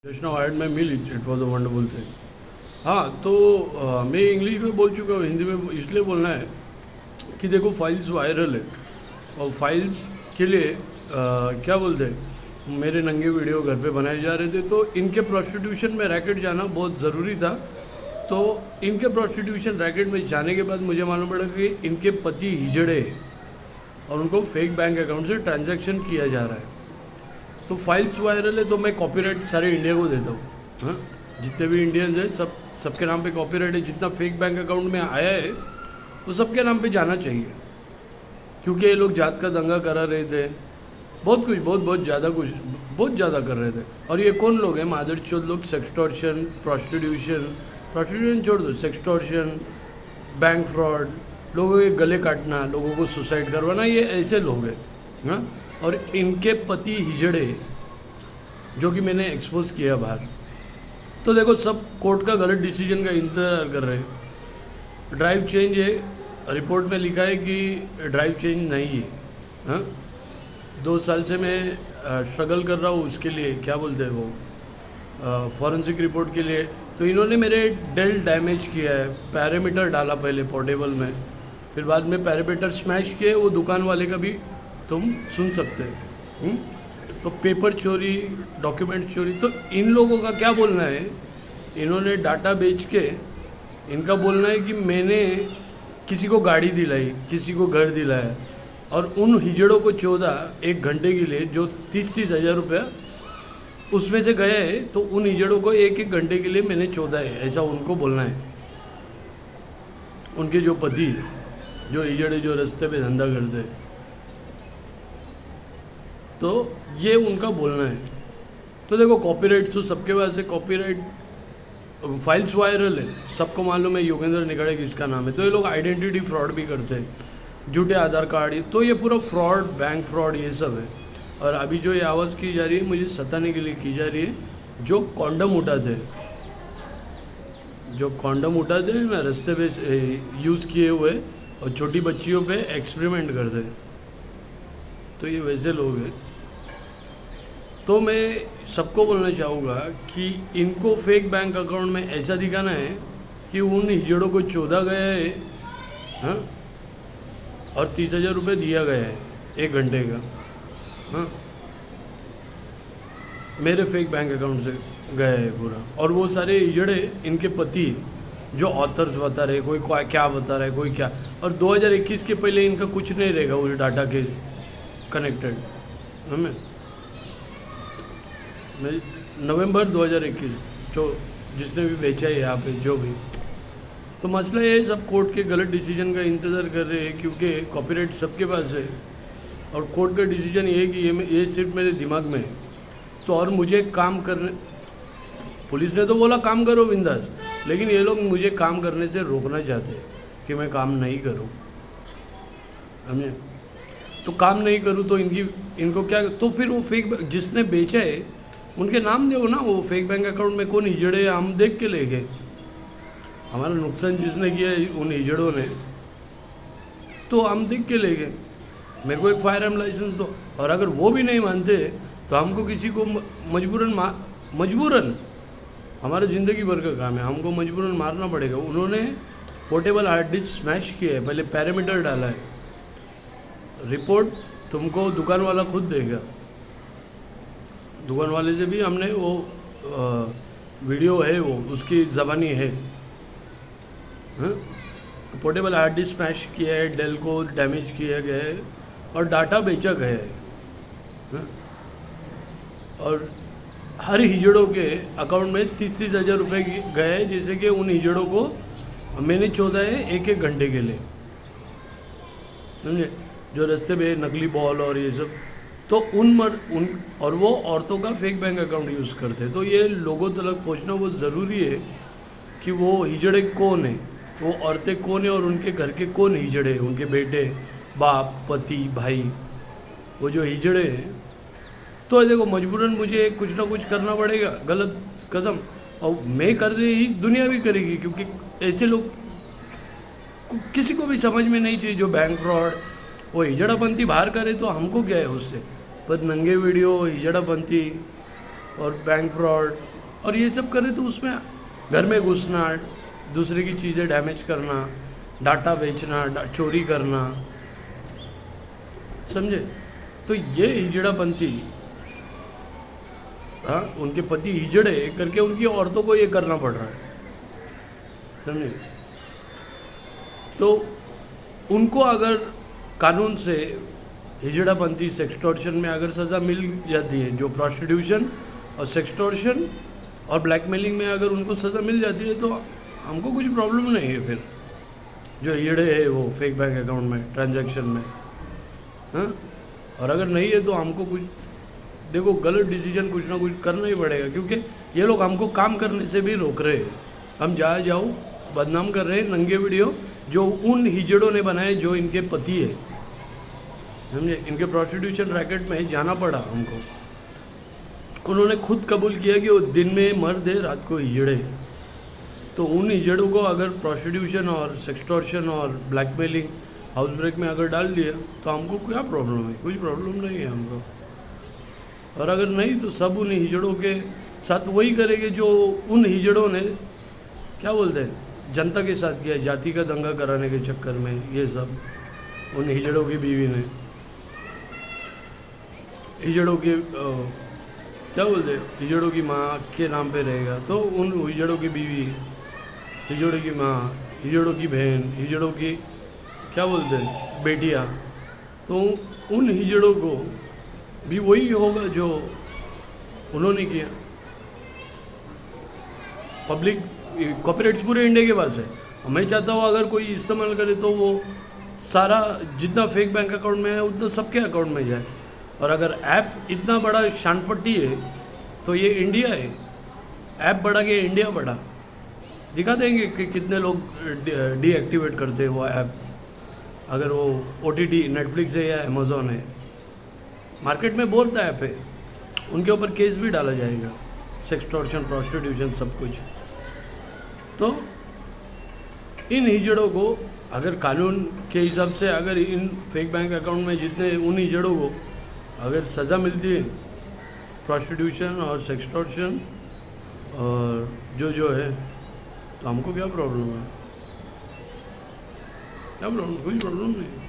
Just now I had my meal, it was a wonderful thing. हाँ तो मैं English में बोल चुका हूँ, हिंदी में इसलिए बोलना है कि देखो फाइल्स वायरल है और फाइल्स के लिए क्या बोलते हैं, मेरे नंगे वीडियो घर पे बनाए जा रहे थे, तो इनके प्रोस्टिट्यूशन में रैकेट जाना बहुत ज़रूरी था। तो इनके प्रोस्टिट्यूशन रैकेट में जाने के बाद मुझे मालूम पड़ा कि इनके पति हिजड़े और उनको फेक बैंक अकाउंट से ट्रांजैक्शन किया जा रहा है। तो फाइल्स वायरल है तो मैं कॉपीराइट सारे इंडिया को देता हूँ। हाँ, जितने भी इंडियंस हैं सबके नाम पे कॉपीराइट है। जितना फेक बैंक अकाउंट में आया है वो सबके नाम पे जाना चाहिए, क्योंकि ये लोग जात का दंगा करा रहे थे, बहुत कुछ बहुत ज़्यादा कर रहे थे। और ये कौन लोग हैं? मादरचोद लोग। सेक्सटॉर्शन, प्रोस्टिट्यूशन छोड़ दो, सेक्सटॉर्शन, बैंक फ्रॉड, लोगों के गले काटना, लोगों को सुसाइड करवाना, ये ऐसे लोग हैं। हाँ, और इनके पति हिजड़े जो कि मैंने एक्सपोज किया बाहर। तो देखो सब कोर्ट का गलत डिसीजन का इंतज़ार कर रहे हैं। ड्राइव चेंज है, रिपोर्ट में लिखा है कि ड्राइव चेंज नहीं है। हाँ, 2 साल से मैं स्ट्रगल कर रहा हूँ उसके लिए, क्या बोलते हैं वो, फॉरेंसिक रिपोर्ट के लिए। तो इन्होंने मेरे डेल डैमेज किया है, पैरामीटर डाला पहले पोर्टेबल में, फिर बाद में पैरामीटर स्मैश किए। वो दुकान वाले का भी तुम सुन सकते हो। तो पेपर चोरी, डॉक्यूमेंट चोरी। तो इन लोगों का क्या बोलना है, इन्होंने डाटा बेच के इनका बोलना है कि मैंने किसी को गाड़ी दिलाई, किसी को घर दिलाया, और उन हिजड़ों को 1 घंटे के लिए जो 30-30 हज़ार रुपया उसमें से गए है, तो उन हिजड़ों को 1 घंटे के लिए मैंने 14 है, ऐसा उनको बोलना है। उनके जो पति, जो हिजड़े जो रास्ते पे धंधा करते हैं, तो ये उनका बोलना है। तो देखो कॉपीराइट तो सबके पास है, कॉपीराइट फाइल्स वायरल है, सबको मालूम है योगेंद्र निकड़े किसका नाम है। तो ये लोग आइडेंटिटी फ्रॉड भी करते हैं, झूठे आधार कार्ड, तो ये पूरा फ्रॉड, बैंक फ्रॉड, ये सब है। और अभी जो ये आवाज़ की जा रही है, मुझे सताने के लिए की जा रही है, जो कॉन्डम उठाते हैं, जो कॉन्डम उठाते हैं ना रास्ते पे यूज़ किए हुए, और छोटी बच्चियों पे एक्सपेरिमेंट करते हैं, तो ये वैसे लोग हैं। तो मैं सबको बोलना चाहूँगा कि इनको फेक बैंक अकाउंट में ऐसा दिखाना है कि उन हिजड़ों को 14 गया है, हाँ, और 30,000 रुपये दिया गया है 1 घंटे का। हाँ, मेरे फेक बैंक अकाउंट से गया है पूरा। और वो सारे हिजड़े इनके पति जो ऑथर्स बता रहे, कोई क्या बता रहा है, कोई क्या। और 2021 के पहले इनका कुछ नहीं रहेगा उस डाटा के कनेक्टेड। हमें नवंबर 2021 जो जिसने भी बेचा है यहाँ पे जो भी, तो मसला ये सब कोर्ट के गलत डिसीजन का इंतज़ार कर रहे हैं, क्योंकि कॉपीराइट सबके पास है। और कोर्ट का डिसीजन ये है कि ये सिर्फ मेरे दिमाग में है। तो और मुझे काम करने, पुलिस ने तो बोला काम करो बिंदास, लेकिन ये लोग मुझे काम करने से रोकना चाहते हैं कि मैं काम नहीं करूँ। समझे? तो काम नहीं करूँ तो इनको क्या, तो फिर वो फेक जिसने बेचा है उनके नाम दो ना, वो फेक बैंक अकाउंट में कौन हिजड़े, हम देख के ले गए। हमारा नुकसान जिसने किया है उन हिजड़ों ने, तो हम देख के ले गए। मेरे को एक फायर आर्म लाइसेंस दो, और अगर वो भी नहीं मानते तो हमको किसी को मजबूरन हमारा ज़िंदगी भर का काम है, हमको मजबूरन मारना पड़ेगा। उन्होंने पोर्टेबल हार्ड डिस्क स्मैश किया है, पहले पैरामीटर डाला है, रिपोर्ट तुमको दुकान वाला खुद देगा। दुकान वाले से भी हमने वो वीडियो है, वो उसकी ज़बानी है। हाँ? पोर्टेबल हार्ड डिस्क स्मैश किया है, डेल को डैमेज किया गया है, और डाटा बेचा गया है। हाँ? और हर हिजड़ों के अकाउंट में 30-30 हज़ार रुपये गए हैं, जैसे कि उन हिजड़ों को मैंने 14 है 1-1 घंटे के लिए। समझे? जो रास्ते पे नकली बॉल और ये सब, तो उन और वो औरतों का फेक बैंक अकाउंट यूज़ करते हैं। तो ये लोगों तक पहुंचना बहुत ज़रूरी है कि वो हिजड़े कौन है, वो औरतें कौन है, और उनके घर के कौन हिजड़े, उनके बेटे, बाप, पति, भाई, वो जो हिजड़े हैं। तो देखो मजबूरन मुझे कुछ ना कुछ करना पड़ेगा, गलत कदम, और मैं कर रही ही दुनिया भी करेगी, क्योंकि ऐसे लोग किसी को भी समझ में नहीं चाहिए। जो बैंक फ्रॉड, वो हिजड़ापंथी बाहर करे तो हमको क्या है उससे, पर नंगे वीडियो, हिजड़ापंथी, और बैंक फ्रॉड और ये सब करे तो उसमें घर में घुसना, दूसरे की चीज़ें डैमेज करना, डाटा बेचना, चोरी करना, समझे। तो ये हिजड़ापंथी, हाँ, उनके पति हिजड़े करके उनकी औरतों को ये करना पड़ रहा है, समझे। तो उनको अगर कानून से हिजड़ापंथी सेक्सटॉर्शन में अगर सज़ा मिल जाती है, जो प्रोस्टिट्यूशन और सेक्सटॉर्शन और ब्लैकमेलिंग में अगर उनको सज़ा मिल जाती है, तो हमको कुछ प्रॉब्लम नहीं है फिर जो हिजड़े है वो फेक बैंक अकाउंट में ट्रांजैक्शन में, हाँ। और अगर नहीं है तो हमको कुछ, देखो, गलत डिसीजन कुछ ना कुछ करना ही पड़ेगा, क्योंकि ये लोग हमको काम करने से भी रोक रहे हैं। हम जहाँ जाओ बदनाम कर रहे हैं, नंगे वीडियो जो उन हिजड़ों ने बनाए जो इनके पति है, समझे। इनके प्रोस्टिट्यूशन रैकेट में जाना पड़ा हमको। उन्होंने खुद कबूल किया कि वो दिन में मर्द है, रात को हिजड़े है। तो उन हिजड़ों को अगर प्रोस्टिट्यूशन और सेक्सटॉर्शन और ब्लैकमेलिंग हाउस ब्रेक में अगर डाल दिया तो हमको क्या प्रॉब्लम है? कुछ प्रॉब्लम नहीं है हमको। और अगर नहीं तो सब उन हिजड़ों के साथ वही करेंगे जो उन हिजड़ों ने, क्या बोलते हैं, जनता के साथ किया, जाति का दंगा कराने के चक्कर में। ये सब उन हिजड़ों की बीवी ने, हिजड़ों के क्या बोलते हैं, हिजड़ों की माँ के नाम पे रहेगा, तो उन हिजड़ों की बीवी, हिजड़ों की माँ, हिजड़ों की बहन, हिजड़ों की क्या बोलते हैं बेटियाँ, तो उन हिजड़ों को भी वही होगा जो उन्होंने किया। पब्लिक कॉपीराइट्स पूरे इंडिया के पास है। मैं चाहता हूँ अगर कोई इस्तेमाल करे तो वो सारा जितना फेक बैंक अकाउंट में है उतना सबके अकाउंट में जाए। और अगर ऐप इतना बड़ा शानपट्टी है तो ये इंडिया है, ऐप बढ़ा के इंडिया बढ़ा। दिखा देंगे कि कितने लोग डीएक्टिवेट करते हैं वो ऐप, अगर वो OTT नेटफ्लिक्स है या अमेज़ॉन है, मार्केट में बहुत ऐप है, उनके ऊपर केस भी डाला जाएगा, सेक्सटॉर्शन, प्रोस्टिट्यूशन, सब कुछ। तो इन हिजड़ों को अगर कानून के हिसाब से अगर इन फेक बैंक अकाउंट में जितने उन हिजड़ों को अगर सज़ा मिलती है प्रोस्टिट्यूशन और सेक्सटॉर्शन और जो है, तो हमको क्या प्रॉब्लम है? क्या प्रॉब्लम? कोई प्रॉब्लम नहीं।